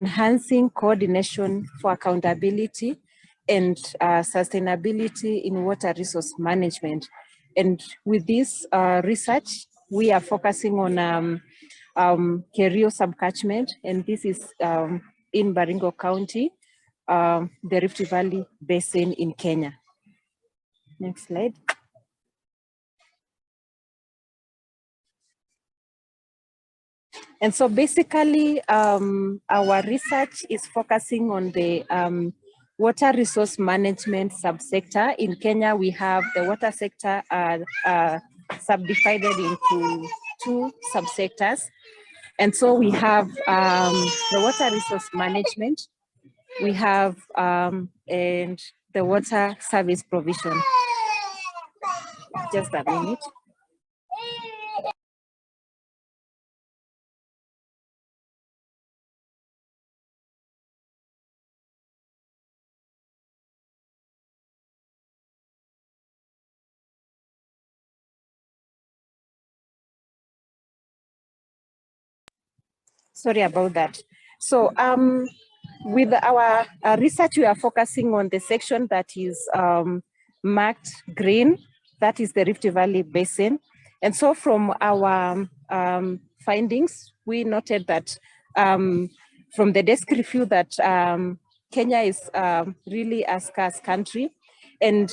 enhancing coordination for accountability and sustainability in water resource management. And with this research, we are focusing on Kerio subcatchment, and this is in Baringo County, the Rift Valley Basin in Kenya. Next slide. And so basically, our research is focusing on the water resource management subsector. In Kenya, we have the water sector subdivided into two subsectors. And so we have the water resource management, we have and the water service provision. Just a minute. Sorry about that. So with our research, we are focusing on the section that is marked green, that is the Rift Valley Basin. And so from our findings, we noted that from the desk review that Kenya is really a scarce country. And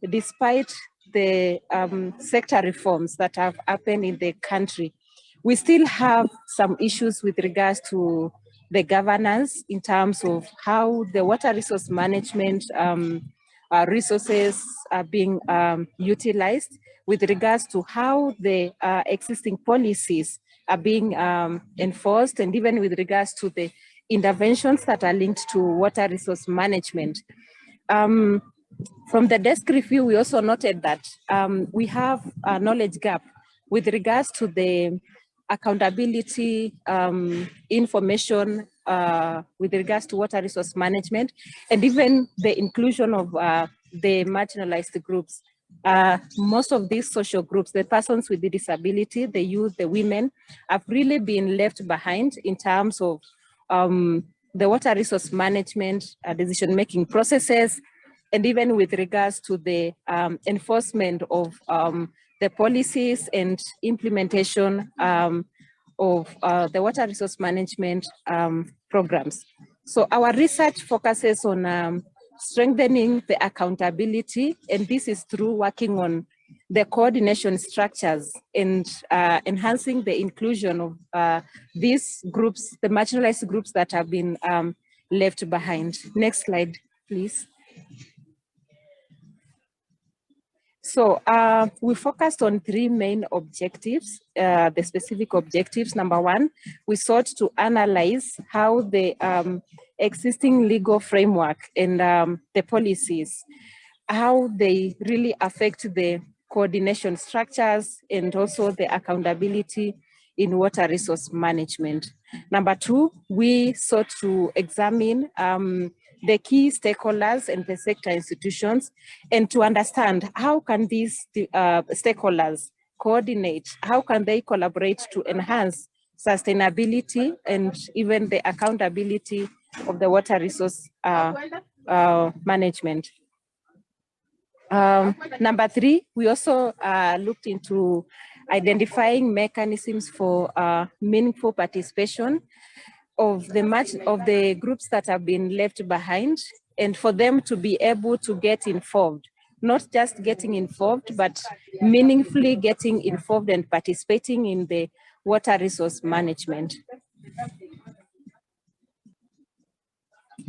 despite the sector reforms that have happened in the country, we still have some issues with regards to the governance in terms of how the water resource management resources are being utilized, with regards to how the existing policies are being enforced, and even with regards to the interventions that are linked to water resource management. From the desk review, we also noted that we have a knowledge gap with regards to the accountability information with regards to water resource management, and even the inclusion of the marginalized groups. Most of these social groups, the persons with the disability, the youth, the women, have really been left behind in terms of the water resource management decision-making processes, and even with regards to the enforcement of the policies and implementation of the water resource management programs. So our research focuses on strengthening the accountability, and this is through working on the coordination structures and enhancing the inclusion of these groups, the marginalized groups that have been left behind. Next slide, please. So we focused on three main objectives, the specific objectives. Number one, we sought to analyze how the existing legal framework and the policies, how they really affect the coordination structures and also the accountability in water resource management. Number two, we sought to examine the key stakeholders and the sector institutions, and to understand how can these stakeholders coordinate, how can they collaborate to enhance sustainability and even the accountability of the water resource management. Number three, we also looked into identifying mechanisms for meaningful participation of the groups that have been left behind, and for them to be able to get involved, not just getting involved, but meaningfully getting involved and participating in the water resource management.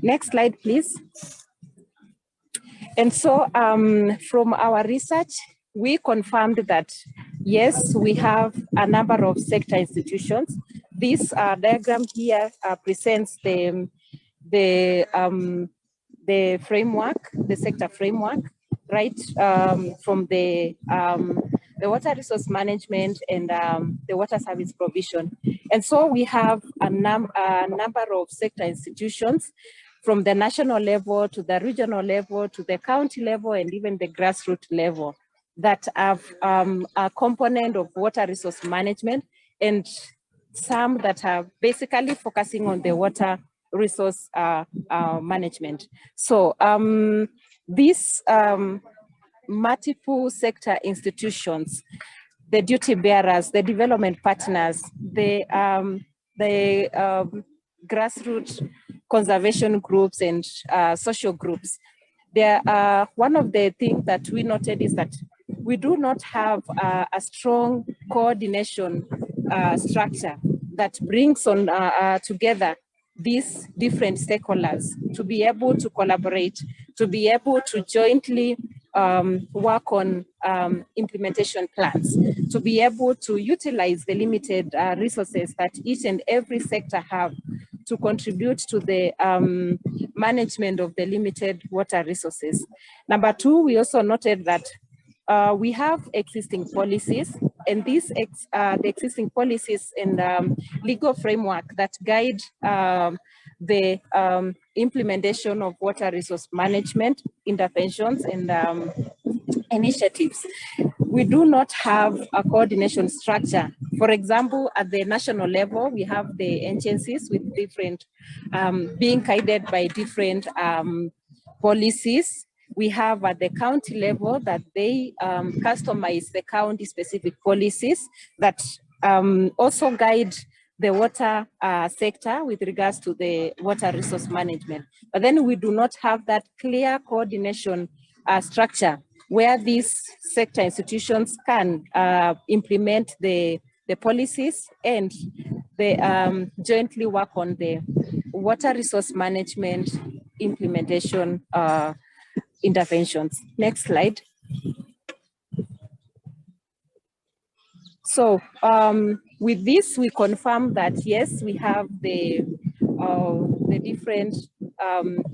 Next slide, please. And so from our research, we confirmed that, yes, we have a number of sector institutions. This diagram here presents the framework, the sector framework, right, from the water resource management and the water service provision. And so we have a number of sector institutions, from the national level to the regional level to the county level and even the grassroots level, that have a component of water resource management. And some that are basically focusing on the water resource management. So these multiple sector institutions, the duty bearers, the development partners, the grassroots conservation groups and social groups. One of the things that we noted is that we do not have a strong coordination structure that brings on together these different stakeholders to be able to collaborate, to be able to jointly work on implementation plans, to be able to utilize the limited resources that each and every sector have to contribute to the management of the limited water resources. Number two, we also noted that we have existing policies, and these the existing policies and legal framework that guide the implementation of water resource management interventions and initiatives. We do not have a coordination structure. For example, at the national level, we have the agencies with different, being guided by different policies. We have at the county level that they customize the county specific policies that also guide the water sector with regards to the water resource management. But then we do not have that clear coordination structure where these sector institutions can implement the policies and they jointly work on the water resource management implementation interventions. Next slide. So with this, we confirm that yes, we have the different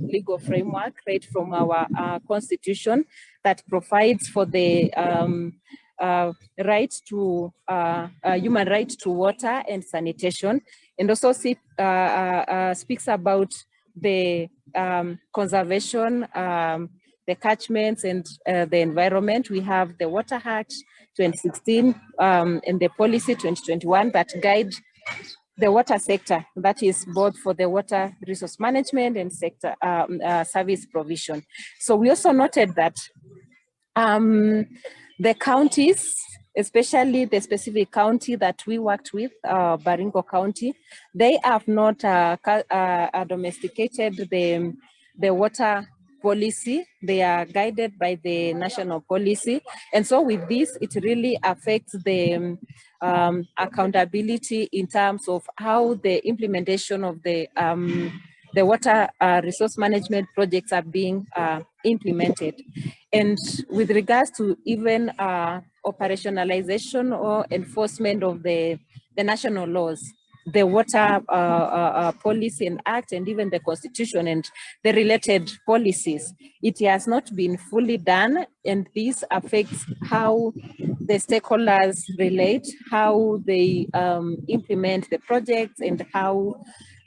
legal framework right from our constitution that provides for the right to human right to water and sanitation, and also speaks about the conservation, the catchments and the environment. We have the Water Act 2016 and the policy 2021 that guide the water sector, that is both for the water resource management and sector service provision. So we also noted that the counties, especially the specific county that we worked with, Baringo County, they have not domesticated the water policy. They are guided by the national policy. And so with this, it really affects the accountability in terms of how the implementation of the water resource management projects are being implemented. And with regards to even operationalization or enforcement of the national laws, the water policy and act, and even the constitution and the related policies, it has not been fully done, and this affects how the stakeholders relate, how they implement the projects, and how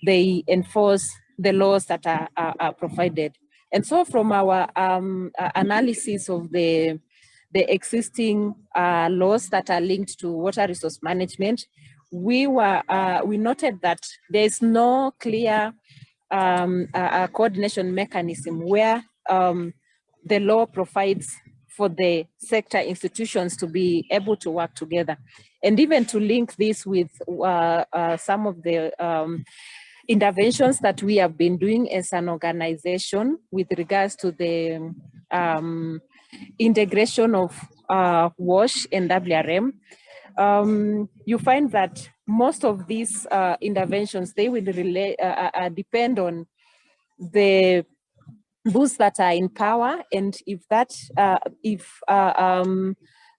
they enforce the laws that are provided. And so from our analysis of the existing laws that are linked to water resource management, we noted that there is no clear coordination mechanism where the law provides for the sector institutions to be able to work together. And even to link this with some of the interventions that we have been doing as an organization with regards to the integration of WASH and WRM, you find that most of these interventions, they will depend on the those that are in power, and if that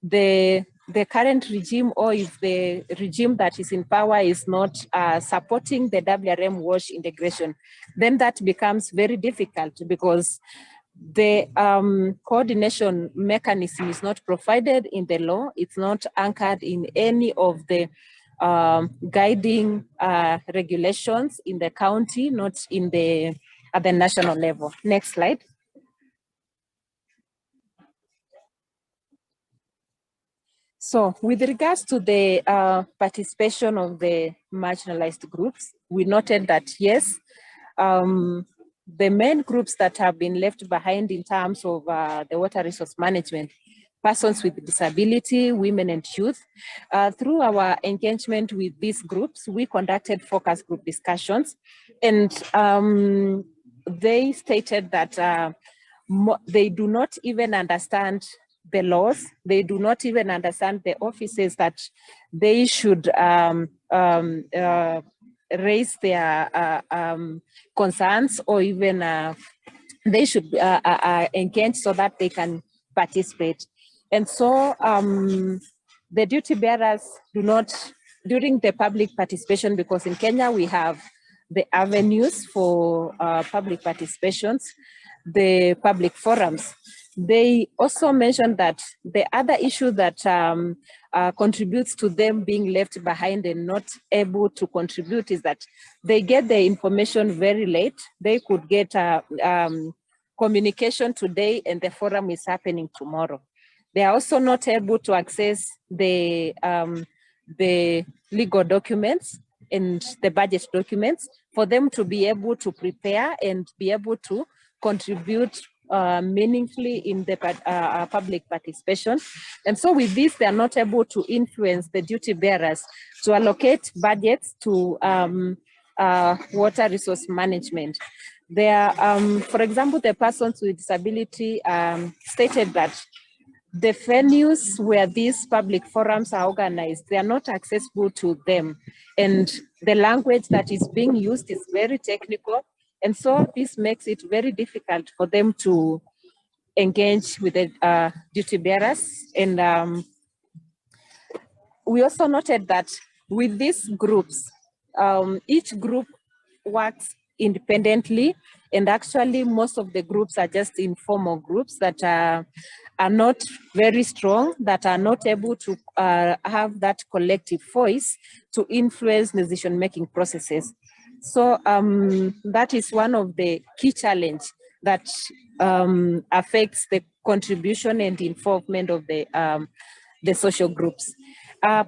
the current regime, or if the regime that is in power is not supporting the WRM WASH integration, then that becomes very difficult, because the coordination mechanism is not provided in the law. It's not anchored in any of the guiding regulations in the county, not in at the national level. Next slide. So with regards to the participation of the marginalized groups, we noted that yes, the main groups that have been left behind in terms of the water resource management, persons with disability, women and youth. Through our engagement with these groups, we conducted focus group discussions, and they stated that they do not even understand the laws. They do not even understand the offices that they should raise their concerns, or even they should engage so that they can participate. And so the duty bearers do not, during the public participation, because in Kenya we have the avenues for public participations, the public forums. They also mentioned that the other issue that contributes to them being left behind and not able to contribute is that they get the information very late. They could get communication today and the forum is happening tomorrow. They are also not able to access the legal documents and the budget documents for them to be able to prepare and be able to contribute meaningfully in the public participation. And so with this, they are not able to influence the duty bearers to allocate budgets to water resource management. There, for example, the persons with disability stated that the venues where these public forums are organized, they are not accessible to them. And the language that is being used is very technical. And so this makes it very difficult for them to engage with the duty bearers. And we also noted that with these groups, each group works independently, and actually most of the groups are just informal groups that are not very strong, that are not able to have that collective voice to influence decision-making processes. So that is one of the key challenges that affects the contribution and involvement of the social groups.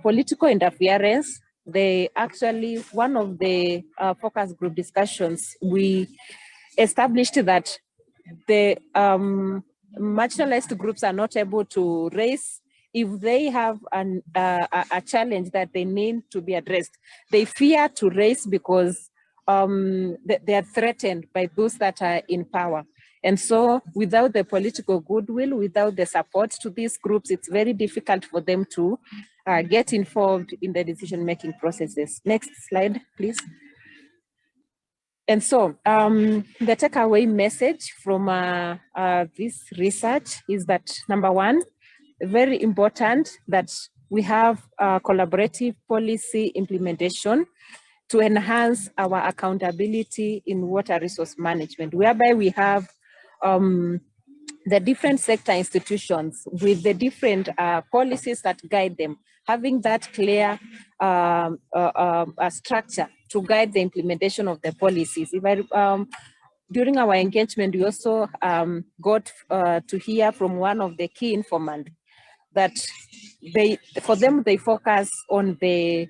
Political interference, one of the focus group discussions, we established that the marginalized groups are not able to raise, if they have a challenge that they need to be addressed, they fear to raise because they are threatened by those that are in power. And so without the political goodwill, without the support to these groups, it's very difficult for them to get involved in the decision-making processes. Next slide, please. And so the takeaway message from this research is that, number one, very important that we have collaborative policy implementation to enhance our accountability in water resource management, whereby we have the different sector institutions with the different policies that guide them, having that clear structure to guide the implementation of the policies. During our engagement, we also got to hear from one of the key informants that they focus on the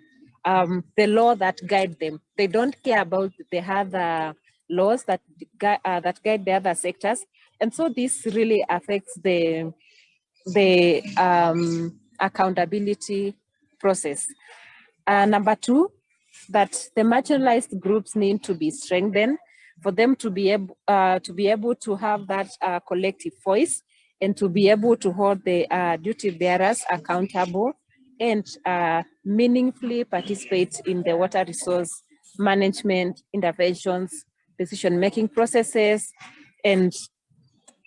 law that guide them. They don't care about the other laws that guide the other sectors. And so this really affects the accountability process. Number two, that the marginalized groups need to be strengthened for them to be able to have that collective voice and to be able to hold the duty bearers accountable and meaningfully participate in the water resource management interventions, decision-making processes, and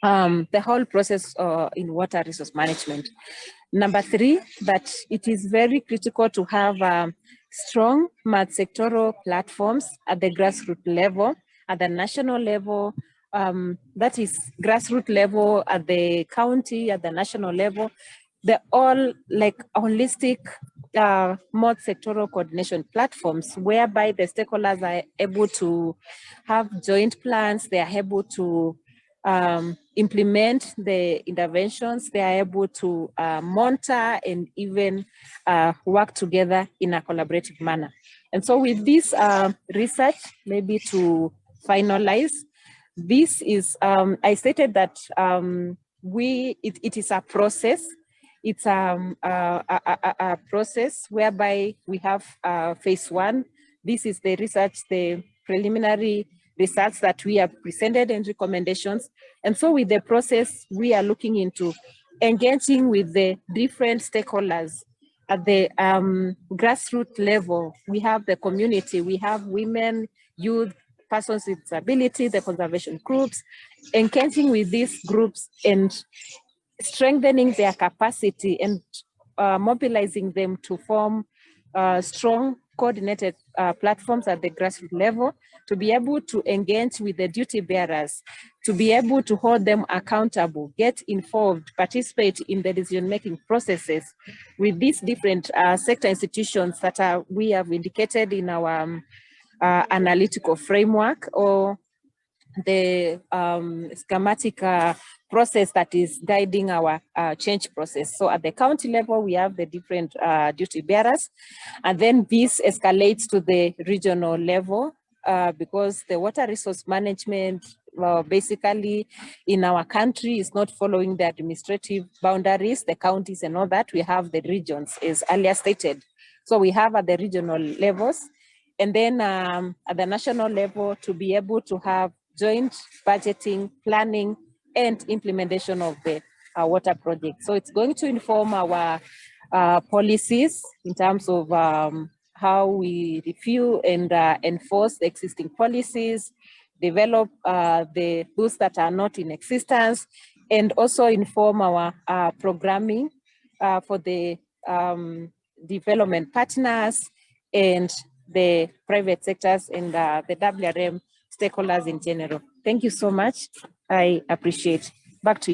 the whole process in water resource management. Number three, that it is very critical to have strong multi-sectoral platforms at the grassroots level, at the national level, that is grassroots level, at the county, at the national level. They're all like holistic multi-sectoral coordination platforms whereby the stakeholders are able to have joint plans, they are able to implement the interventions. They are able to monitor and even work together in a collaborative manner. And so with this research, maybe to finalize, this is, I stated that it is a process. It's a process whereby we have phase 1. This is the research, the preliminary results that we have presented and recommendations. And so with the process, we are looking into engaging with the different stakeholders at the grassroots level. We have the community, we have women, youth, persons with disability, the conservation groups, engaging with these groups and strengthening their capacity and mobilizing them to form strong coordinated platforms at the grassroots level, to be able to engage with the duty bearers, to be able to hold them accountable, get involved, participate in the decision-making processes with these different sector institutions that we have indicated in our analytical framework, or the schematic process that is guiding our change process. So at the county level, we have the different duty bearers, and then this escalates to the regional level because the water resource management basically in our country is not following the administrative boundaries, the counties and all that. We have the regions, as earlier stated. So we have at the regional levels, and then at the national level to be able to have joint budgeting, planning, and implementation of the water project. So it's going to inform our policies in terms of how we review and enforce the existing policies, develop those that are not in existence, and also inform our programming for the development partners and the private sectors and the WRM stakeholders in general. Thank you so much. I appreciate. Back to you.